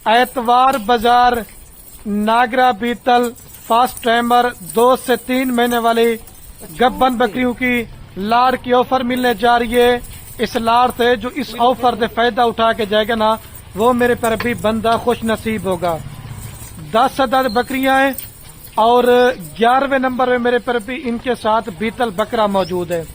एतवार बाजार नागरा बीतल फास्ट टाइमर 2 से 3 महीने वाली गब्बन बकरियों की लाड़ की ऑफर मिलने जा रही है। इस लाड़ से जो इस ऑफर से फायदा उठा के जाएगा ना, वो मेरे पर भी बंदा खुश नसीब होगा। 10 अदद बकरियां हैं और 11वें नंबर में मेरे पर भी इनके साथ बीतल बकरा मौजूद है।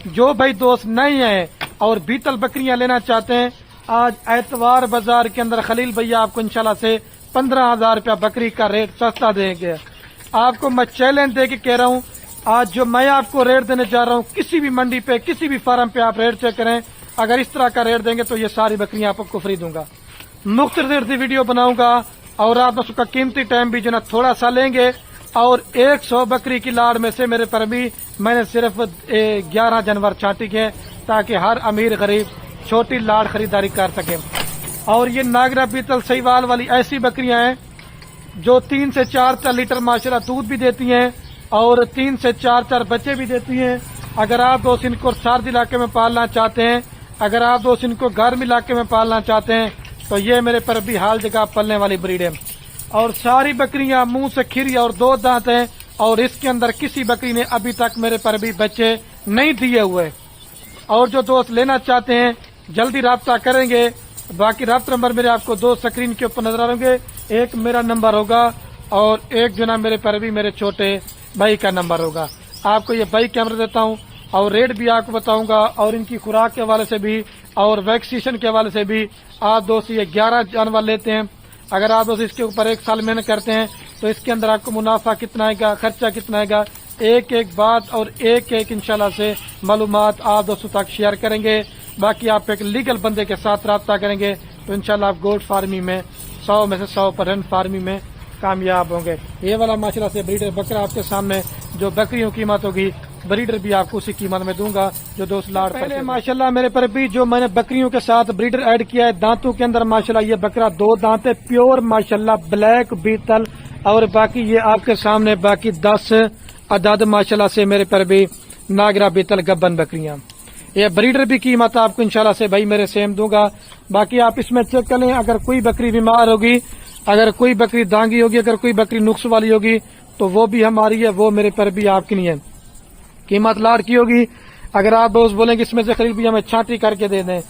जो भाई दोस्त नहीं है और बीतल बकरियां लेना चाहते हैं, आज एतवार बाजार के अंदर खलील भैया आपको इंशाल्लाह से 15,000 रुपया बकरी का रेट सस्ता देंगे। आपको मैं चैलेंज दे के कह रहा हूँ, आज जो मैं आपको रेट देने जा रहा हूँ, किसी भी मंडी पे किसी भी फार्म पे आप रेट चेक करें, अगर इस तरह का रेट देंगे तो ये सारी बकरियां आपको फ्री दूंगा। मुख्तलिफ रेट की वीडियो बनाऊंगा और आप उसका कीमती टाइम भी जो ना थोड़ा सा लेंगे। और 100 बकरी की लाड़ में से मेरे पर भी मैंने सिर्फ 11 जानवर छांटी के, ताकि हर अमीर गरीब छोटी लाड़ खरीदारी कर सके। और ये नागरा बीतल सहीवाल वाली ऐसी बकरियां हैं जो 3 से 4 लीटर माशाल्लाह दूध भी देती हैं और 3 से 4 बच्चे भी देती हैं। अगर आप दोस्त इनको सर्द इलाके में पालना चाहते हैं, अगर आप दोस्त इनको गर्म इलाके में पालना चाहते हैं, तो ये मेरे पर भी हाल जगह पलने वाली ब्रीड है। और सारी बकरियां मुंह से खीरी और 2 दांत हैं और इसके अंदर किसी बकरी ने अभी तक मेरे पर भी बच्चे नहीं दिए हुए। और जो दोस्त लेना चाहते हैं जल्दी राब्ता करेंगे। बाकी राब्ता नंबर मेरे आपको 2 स्क्रीन के ऊपर नजर आएंगे। एक मेरा नंबर होगा और एक जो ना मेरे पर भी मेरे छोटे भाई का नंबर होगा। आपको ये भाई कैमरा देता हूँ और रेट भी आपको बताऊंगा और इनकी खुराक के हवाले से भी और वैक्सीनेशन के हवाले से भी। आप दोस्त ये 11 जानवर लेते हैं, अगर आप दोस्त इसके ऊपर 1 साल मेहनत करते हैं तो इसके अंदर आपको मुनाफा कितना आएगा, खर्चा कितना आएगा, एक एक बात और एक एक इंशाल्लाह से मालूमात आप दोस्तों तक शेयर करेंगे। बाकी आप एक लीगल बंदे के साथ राब्ता करेंगे तो इंशाल्लाह आप गोल्ड फार्मिंग में 100 में से 100% फार्मिंग में कामयाब होंगे। ये वाला माशाल्लाह से ब्रीडर बकरा आपके सामने जो बकरियों की कीमत होगी, ब्रीडर भी आपको उसी कीमत में दूंगा जो दोस्त लाड़ पहले माशाल्लाह मेरे पर भी जो मैंने बकरियों के साथ ब्रीडर ऐड किया है। दांतों के अंदर माशाल्लाह ये बकरा 2 दांत है, प्योर माशाल्लाह ब्लैक बीतल। और बाकी ये आपके सामने बाकी 10 अदद माशाल्लाह से मेरे पर भी नागरा बीतल गब्बन बकरियां। ये ब्रीडर भी कीमत आपको इंशाल्लाह से भाई मेरे सेम दूंगा। बाकी आप इसमें चेक कर लें, अगर कोई बकरी बीमार होगी, अगर कोई बकरी दांगी होगी, अगर कोई बकरी नुक्स वाली होगी तो वो भी हमारी है, वो मेरे पर भी आपकी नहीं है। कीमत लाड़ की होगी। अगर आप दोस्त बोलेंगे इसमें से खरीद भी हमें छांटी करके दे दें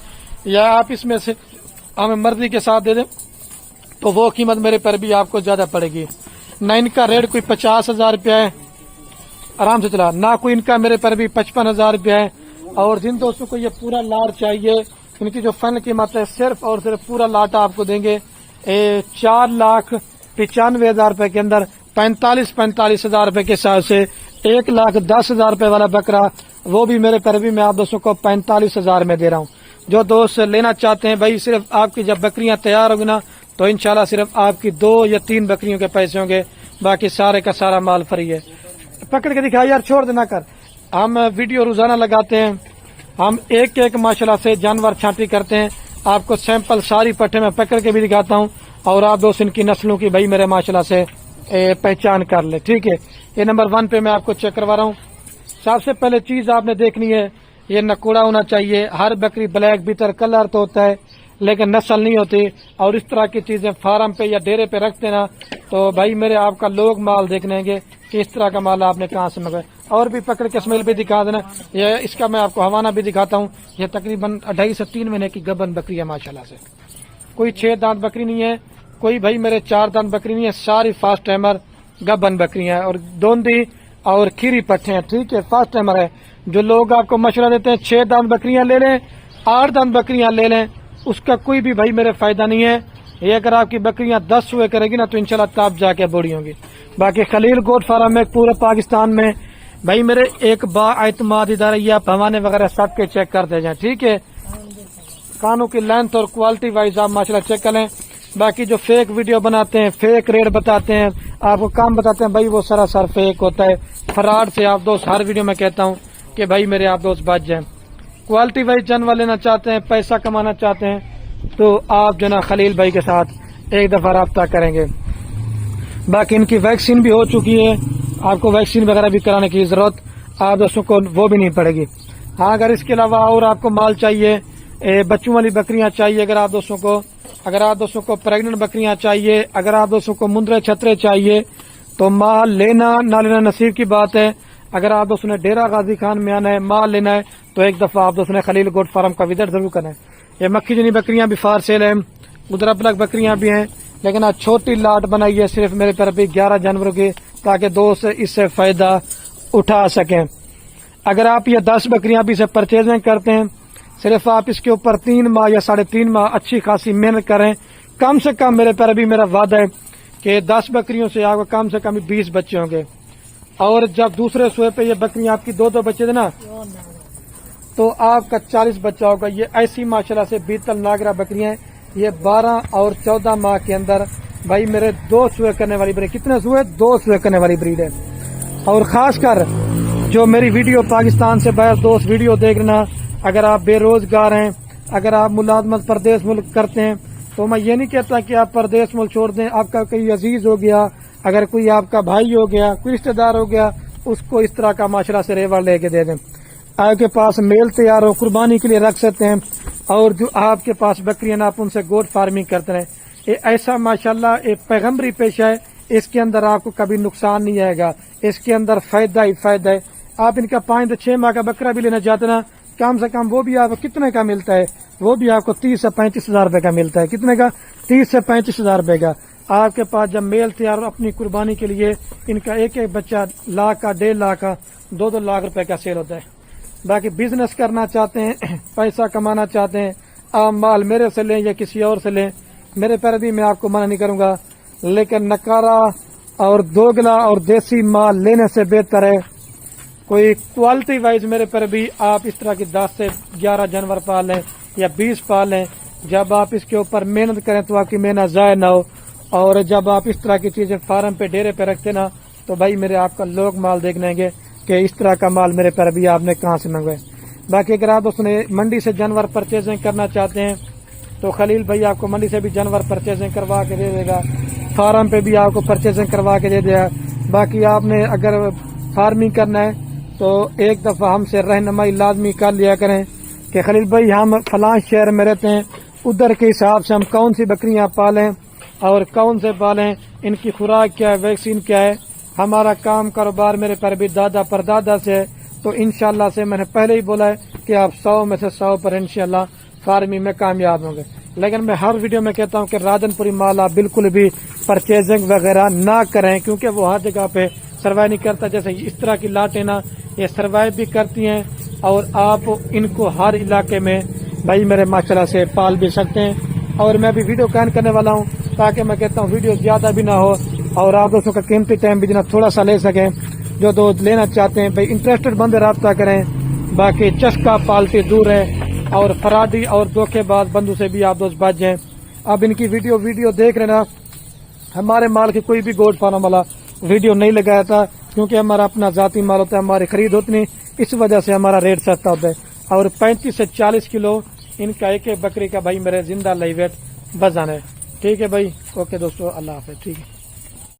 या आप इसमें से हमें मर्जी के साथ दे दें तो वो कीमत मेरे पर भी आपको ज्यादा पड़ेगी। न इनका रेट कोई 50,000 रुपया है, आराम से चला, ना कोई इनका मेरे पर भी 55,000 रुपया है। और जिन दोस्तों को ये पूरा लाट चाहिए, इनकी जो फन कीमत है सिर्फ और सिर्फ पूरा लाट आपको देंगे 4,95,000 रुपए के अंदर 45,000 रुपए के हिसाब से 1,10,000 रुपए वाला बकरा, वो भी मेरे पर भी मैं आप दोस्तों को 45,000 में दे रहा हूँ। जो दोस्त लेना चाहते हैं भाई, सिर्फ आपकी जब बकरियां तैयार होगी ना तो इंशाल्लाह सिर्फ आपकी 2 या 3 बकरियों के पैसे होंगे, बाकी सारे का सारा माल फ्री है। पकड़ के दिखा यार, छोड़ देना कर। हम वीडियो रोजाना लगाते हैं, हम एक एक माशाल्लाह से जानवर छांटी करते हैं। आपको सैंपल सारी पट्टे में पकड़ के भी दिखाता हूँ और आप दोस्त इनकी नस्लों की भाई मेरे माशाल्लाह से पहचान कर ले। ठीक है, ये नंबर 1 पे मैं आपको चेक करवा रहा हूँ। सबसे पहले चीज आपने देखनी है, ये नकुड़ा होना चाहिए। हर बकरी ब्लैक भीतर कलर तो होता है लेकिन नस्ल नहीं होती। और इस तरह की चीजें फार्म पे या डेरे पे रखते ना तो भाई मेरे आपका लोग माल देखनेंगे कि इस तरह का माल आपने कहाँ से मंगाया। और भी पकड़ के स्मेल भी दिखा देना। ये इसका मैं आपको हवाना भी दिखाता हूँ। ये तकरीबन 2.5 से 3 महीने की गबन बकरी है माशाल्लाह से। कोई 6 दांत बकरी नहीं है, कोई भाई मेरे 4 दांत बकरी नहीं है, सारी फास्ट टाइमर गबन बकरियां हैं और दोंदी और खीरी पट्टे हैं। ठीक है, फास्ट टाइमर है। जो लोग आपको मशवरा देते हैं 6 दांत बकरियां ले लें, 8 दांत बकरियां ले लें, उसका कोई भी भाई मेरे फायदा नहीं है। ये अगर आपकी बकरियां 10 हुए करेगी ना तो इंशाल्लाह तब जाके बड़ी होंगी। बाकी खलील गोट फार्म में पूरे पाकिस्तान में भाई मेरे एक बाएतमाद इदारा, ये आप हवाने वगैरह सबके चेक करते जाए। ठीक है, कानों की लेंथ और क्वालिटी वाइज आप माशाल्लाह चेक कर लें। बाकी जो फेक वीडियो बनाते हैं, फेक रेट बताते हैं, आपको काम बताते हैं, भाई वो सरासर फेक होता है। फ्रॉड से आप दोस्त हर वीडियो में कहता हूँ कि भाई मेरे आप दोस्त बच जाए। क्वालिटी वाइज जानवर लेना चाहते हैं, पैसा कमाना चाहते हैं तो आप जो ना खलील भाई के साथ एक दफा राब्ता करेंगे। बाकी इनकी वैक्सीन भी हो चुकी है, आपको वैक्सीन वगैरह भी कराने की जरूरत आप दोस्तों को वो भी नहीं पड़ेगी। हाँ, अगर इसके अलावा और आपको माल चाहिए, बच्चों वाली बकरियां चाहिए अगर आप दोस्तों को, اگر آپ دوستوں کو پریگننٹ بکریاں چاہیے، اگر آپ دوستوں کو مندرے چھترے چاہیے تو مال لینا نہ لینا نصیب کی بات ہے۔ اگر آپ دوستوں نے ڈیرہ غازی خان میں آنا ہے، مال لینا ہے تو ایک دفعہ آپ دوستوں نے خلیل گوٹ فارم کا وزٹ ضرور کرنا ہے۔ یہ مکھی جنی بکریاں بھی فار سیل ہیں، ادھر ابلک بکریاں بھی ہیں، لیکن آج چھوٹی لاٹ بنائی ہے صرف میرے پر بھی 11 جانوروں کی، تاکہ دوست اس سے فائدہ اٹھا سکیں۔ اگر آپ یہ 10 بکریاں بھی سے پرچیزنگ کرتے ہیں، صرف آپ اس کے اوپر 3 ماہ یا 3.5 ماہ اچھی خاصی محنت کریں، کم سے کم میرے پر بھی میرا وعدہ ہے کہ 10 بکریوں سے آپ کو کم سے کم 20 بچے ہوں گے۔ اور جب دوسرے سوئے پہ یہ بکریاں آپ کی 2 بچے تھے نا، تو آپ کا 40 بچہ ہوگا۔ یہ ایسی ماشاءاللہ سے بیتل ناگرا بکریاں ہیں، یہ 12 اور 14 ماہ کے اندر بھائی میرے 2 سوئے کرنے والی بریڈ۔ کتنے سوئے؟ 2 سوئے کرنے والی بریڈ ہے۔ اور خاص کر جو میری ویڈیو پاکستان سے باہر دوست ویڈیو دیکھ رہنا، اگر آپ بے روزگار ہیں، اگر آپ ملازمت پردیس ملک کرتے ہیں، تو میں یہ نہیں کہتا کہ آپ پردیس ملک چھوڑ دیں۔ آپ کا کوئی عزیز ہو گیا، اگر کوئی آپ کا بھائی ہو گیا، کوئی رشتہ دار ہو گیا، اس کو اس طرح کا معاشرہ سے ریوڑ لے کے دے دیں۔ آپ کے پاس میل تیار ہو، قربانی کے لیے رکھ سکتے ہیں، اور جو آپ کے پاس بکریاں آپ ان سے گوٹ فارمنگ کرتے رہیں۔ یہ ایسا ماشاءاللہ ایک پیغمبری پیشہ ہے، اس کے اندر آپ کو کبھی نقصان نہیں آئے گا، اس کے اندر فائدہ ہی فائدہ ہے۔ آپ ان کا 5 سے 6 ماہ کا بکرا بھی لینا چاہتے نا، کم سے کم وہ بھی آپ کو کتنے کا ملتا ہے؟ وہ بھی آپ کو 30 سے 35 ہزار روپے کا ملتا ہے۔ کتنے کا؟ 30 سے 35 ہزار روپے کا۔ آپ کے پاس جب میل تیار ہو اپنی قربانی کے لیے، ان کا ایک ایک بچہ 1 لاکھ کا، 1.5 لاکھ کا، 2 لاکھ روپے کا سیل ہوتا ہے۔ باقی بزنس کرنا چاہتے ہیں، پیسہ کمانا چاہتے ہیں، آپ مال میرے سے لیں یا کسی اور سے لیں، میرے پر بھی میں آپ کو منع نہیں کروں گا، لیکن نکارا اور دوگلا اور دیسی مال لینے سے بہتر ہے کوئی کوالٹی وائز میرے پر بھی آپ اس طرح کی 10 سے 11 جانور پال لیں یا 20 پال لیں۔ جب آپ اس کے اوپر محنت کریں تو آپ کی محنت ضائع نہ ہو، اور جب آپ اس طرح کی چیزیں فارم پہ ڈیرے پہ رکھتے نا، تو بھائی میرے آپ کا لوگ مال دیکھ لیں گے کہ اس طرح کا مال میرے پر بھی آپ نے کہاں سے منگوائے۔ باقی اگر آپ اس نے منڈی سے جانور پرچیزنگ کرنا چاہتے ہیں تو خلیل بھائی آپ کو منڈی سے بھی جانور پرچیزنگ کروا کے دے دے گا، فارم پہ بھی آپ کو پرچیزنگ کروا کے دے دے گا۔ باقی آپ نے اگر فارمنگ کرنا ہے تو ایک دفعہ ہم سے رہنمائی لازمی کر لیا کریں کہ خلیل بھائی ہم فلاں شہر میں رہتے ہیں، ادھر کے حساب سے ہم کون سی بکریاں پالیں اور کون سے پالیں، ان کی خوراک کیا ہے، ویکسین کیا ہے۔ ہمارا کام کاروبار میرے پر بھی دادا پردادا سے ہے، تو انشاءاللہ سے میں نے پہلے ہی بولا ہے کہ آپ 100 میں سے 100 پر انشاءاللہ فارمنگ میں کامیاب ہوں گے۔ لیکن میں ہر ویڈیو میں کہتا ہوں کہ راجن پوری مال آپ بالکل بھی پرچیزنگ وغیرہ نہ کریں، کیونکہ وہ ہر جگہ پہ سروائیو نہیں کرتا۔ جیسے اس طرح کی لاٹیں نا، یہ سروائیو بھی کرتی ہیں، اور آپ ان کو ہر علاقے میں بھائی میرے ماشاءاللہ سے پال بھی سکتے ہیں۔ اور میں بھی ویڈیو کان کرنے والا ہوں تاکہ میں کہتا ہوں ویڈیو زیادہ بھی نہ ہو اور آپ دوستوں کا قیمتی ٹائم بھی جناب تھوڑا سا لے سکیں۔ جو دوست لینا چاہتے ہیں بھائی انٹرسٹڈ بندے رابطہ کریں، باقی چسکا پالتی دور ہے، اور فراڈی اور دھوکے باز بندوں سے بھی آپ دوست بچ جائیں۔ اب ان کی ویڈیو دیکھ لینا، ہمارے مال کی کوئی بھی گوڈ فارم والا ویڈیو نہیں لگایا تھا، کیونکہ ہمارا اپنا ذاتی مال ہوتا ہے، ہماری خرید ہوتی نہیں، اس وجہ سے ہمارا ریٹ سستا ہوتا ہے۔ اور 35 سے 40 کلو ان کا ایک ایک بکری کا بھائی میرے زندہ لائی ویٹ وزن ہے۔ ٹھیک ہے بھائی، اوکے دوستو، اللہ حافظ۔ ٹھیک ہے۔